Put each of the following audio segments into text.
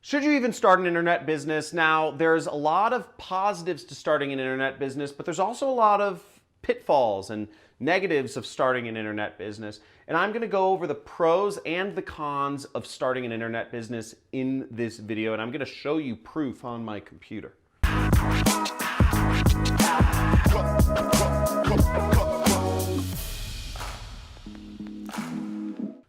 Should you even start an internet business? Now, there's a lot of positives to starting an internet business, but there's also a lot of pitfalls and negatives of starting an internet business. And I'm going to go over the pros and the cons of starting an internet business in this video, and I'm going to show you proof on my computer.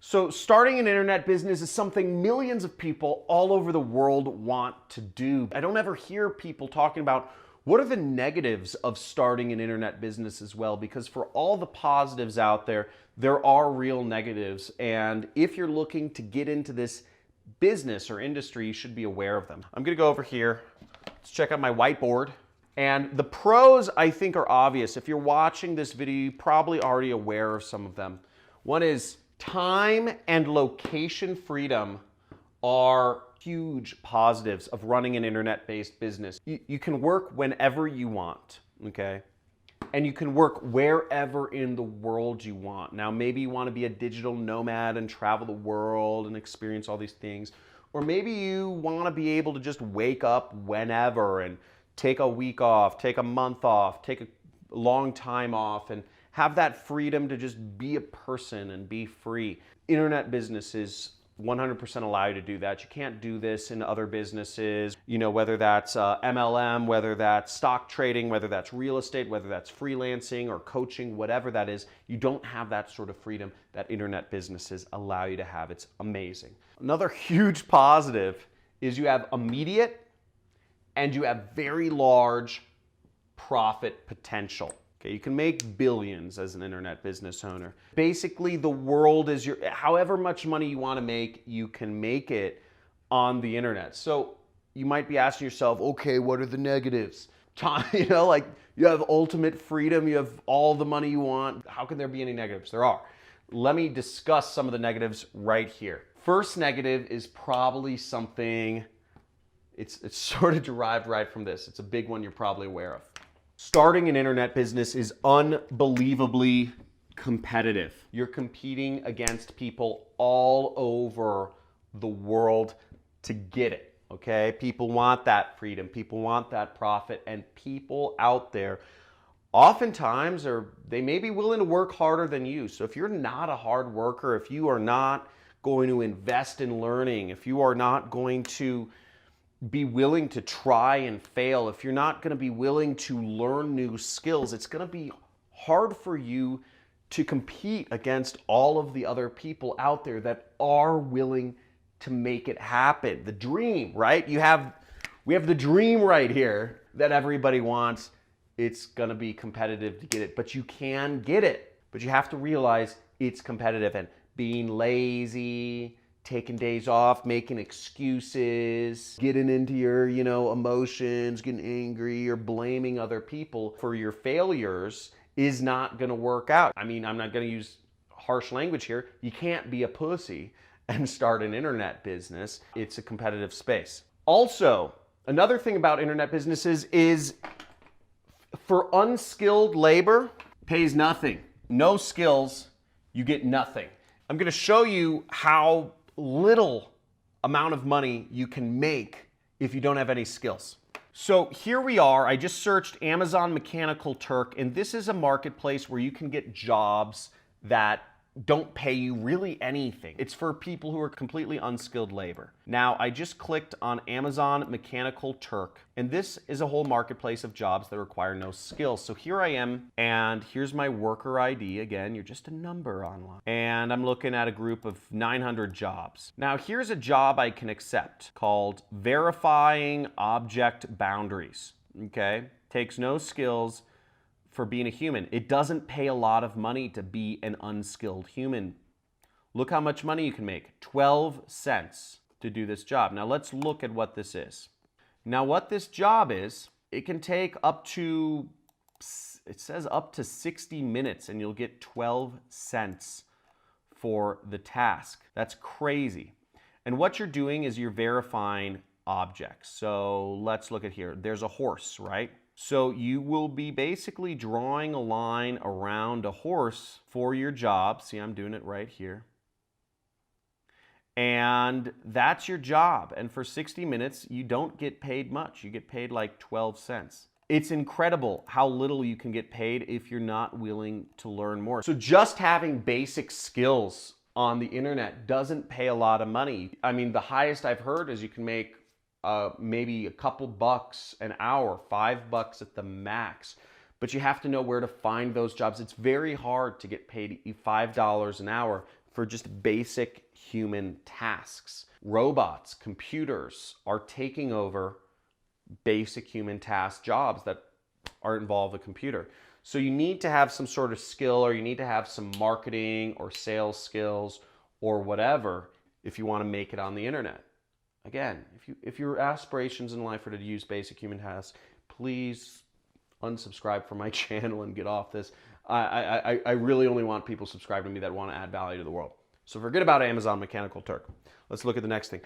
So starting an internet business is something millions of people all over the world want to do. I don't ever hear people talking about what are the negatives of starting an internet business as well, because for all the positives out there, there are real negatives. And if you're looking to get into this business or industry, you should be aware of them. I'm gonna go over here. Let's check out my whiteboard. And the pros, I think, are obvious. If you're watching this video, you're probably already aware of some of them. One is time and location freedom are huge positives of running an internet-based business. You can work whenever you want, okay? And you can work wherever in the world you want. Now, maybe you want to be a digital nomad and travel the world and experience all these things. Or maybe you want to be able to just wake up whenever and take a week off, take a month off, take a long time off, and have that freedom to just be a person and be free. Internet businesses 100% allow you to do that. You can't do this in other businesses, whether that's MLM, whether that's stock trading, whether that's real estate, whether that's freelancing or coaching, whatever that is. You don't have that sort of freedom that internet businesses allow you to have. It's amazing. Another huge positive is you have immediate and you have very large profit potential. Okay, you can make billions as an internet business owner. Basically, the world is however much money you want to make, you can make it on the internet. So you might be asking yourself, okay, what are the negatives? Time, like you have ultimate freedom, you have all the money you want. How can there be any negatives? There are. Let me discuss some of the negatives right here. First negative is probably something, it's sort of derived right from this. It's a big one you're probably aware of. Starting an internet business is unbelievably competitive. You're competing against people all over the world to get it, okay? People want that freedom, people want that profit, and people out there oftentimes they may be willing to work harder than you. So if you're not a hard worker, if you are not going to invest in learning, if you are not going to be willing to try and fail, if you're not going to be willing to learn new skills, it's going to be hard for you to compete against all of the other people out there that are willing to make it happen. The dream, right? We have the dream right here that everybody wants. It's going to be competitive to get it, but you can get it. But you have to realize it's competitive, and being lazy, taking days off, making excuses, getting into your, emotions, getting angry or blaming other people for your failures is not going to work out. I mean, I'm not going to use harsh language here. You can't be a pussy and start an internet business. It's a competitive space. Also, another thing about internet businesses is for unskilled labor, pays nothing. No skills, you get nothing. I'm going to show you how little amount of money you can make if you don't have any skills. So here we are. I just searched Amazon Mechanical Turk, and this is a marketplace where you can get jobs that don't pay you really anything. It's for people who are completely unskilled labor. Now, I just clicked on Amazon Mechanical Turk, and this is a whole marketplace of jobs that require no skills. So here I am, and here's my worker ID. Again, you're just a number online. And I'm looking at a group of 900 jobs. Now, here's a job I can accept called Verifying Object Boundaries. Okay, takes no skills for being a human. It doesn't pay a lot of money to be an unskilled human. Look how much money you can make. 12 cents to do this job. Now let's look at what this is. Now what this job is, it can take up to, it says up to 60 minutes and you'll get 12 cents for the task. That's crazy. And what you're doing is you're verifying objects. So let's look at here. There's a horse, right? So you will be basically drawing a line around a horse for your job. See, I'm doing it right here. And that's your job. And for 60 minutes, you don't get paid much. You get paid like 12 cents. It's incredible how little you can get paid if you're not willing to learn more. So just having basic skills on the internet doesn't pay a lot of money. I mean, the highest I've heard is you can make maybe a couple bucks an hour, $5 at the max. But you have to know where to find those jobs. It's very hard to get paid $5 an hour for just basic human tasks. Robots, computers are taking over basic human task jobs that are involve a computer. So you need to have some sort of skill, or you need to have some marketing or sales skills or whatever if you want to make it on the internet. Again, if your aspirations in life are to use basic human tasks, please unsubscribe from my channel and get off this. I really only want people subscribed to me that want to add value to the world. So forget about Amazon Mechanical Turk. Let's look at the next thing.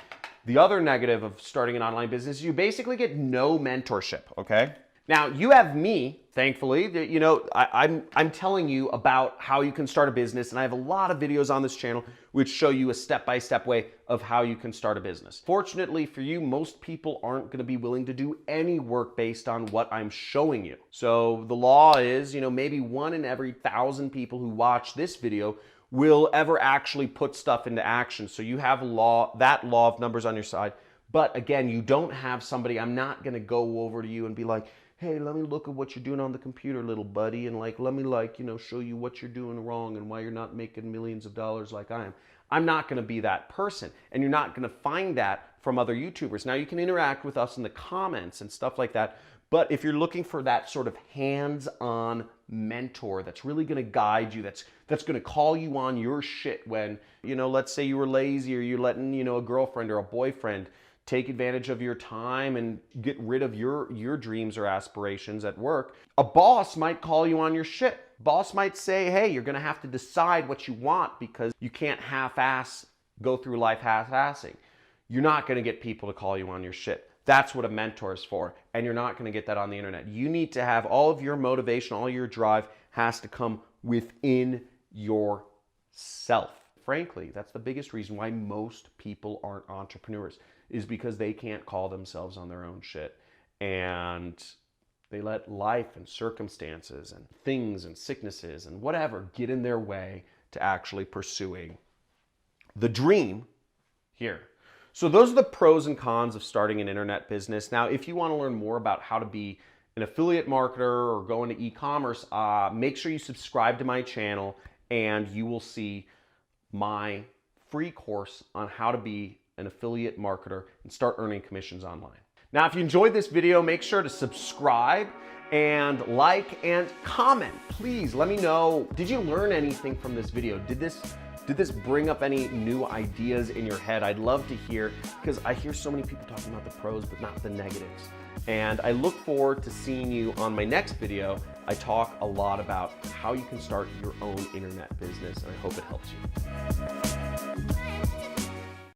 The other negative of starting an online business is you basically get no mentorship, okay? Now, you have me, thankfully. You know, I'm telling you about how you can start a business, and I have a lot of videos on this channel which show you a step-by-step way of how you can start a business. Fortunately for you, most people aren't going to be willing to do any work based on what I'm showing you. So the law is, you know, maybe 1 in every 1,000 people who watch this video will ever actually put stuff into action. So you have that law of numbers on your side. But again, you don't have somebody, I'm not going to go over to you and be like, hey, let me look at what you're doing on the computer, little buddy, and like, let me like, you know, show you what you're doing wrong and why you're not making millions of dollars like I am. I'm not going to be that person, and you're not going to find that from other YouTubers. Now, you can interact with us in the comments and stuff like that, but if you're looking for that sort of hands-on mentor that's really going to guide you, that's going to call you on your shit when, you know, let's say you were lazy, or you're letting, you know, a girlfriend or a boyfriend take advantage of your time and get rid of your dreams or aspirations at work. A boss might call you on your shit. Boss might say, hey, you're gonna have to decide what you want because you can't go through life half-assing. You're not gonna get people to call you on your shit. That's what a mentor is for, and you're not gonna get that on the internet. You need to have all of your motivation, all your drive has to come within yourself. Frankly, that's the biggest reason why most people aren't entrepreneurs, is because they can't call themselves on their own shit. And they let life and circumstances and things and sicknesses and whatever get in their way to actually pursuing the dream here. So those are the pros and cons of starting an internet business. Now, if you want to learn more about how to be an affiliate marketer or go into e-commerce, make sure you subscribe to my channel, and you will see my free course on how to be an affiliate marketer and start earning commissions online. Now, if you enjoyed this video, make sure to subscribe and like and comment. Please let me know, did you learn anything from this video? Did this bring up any new ideas in your head? I'd love to hear, because I hear so many people talking about the pros but not the negatives. And I look forward to seeing you on my next video. I talk a lot about how you can start your own internet business, and I hope it helps you.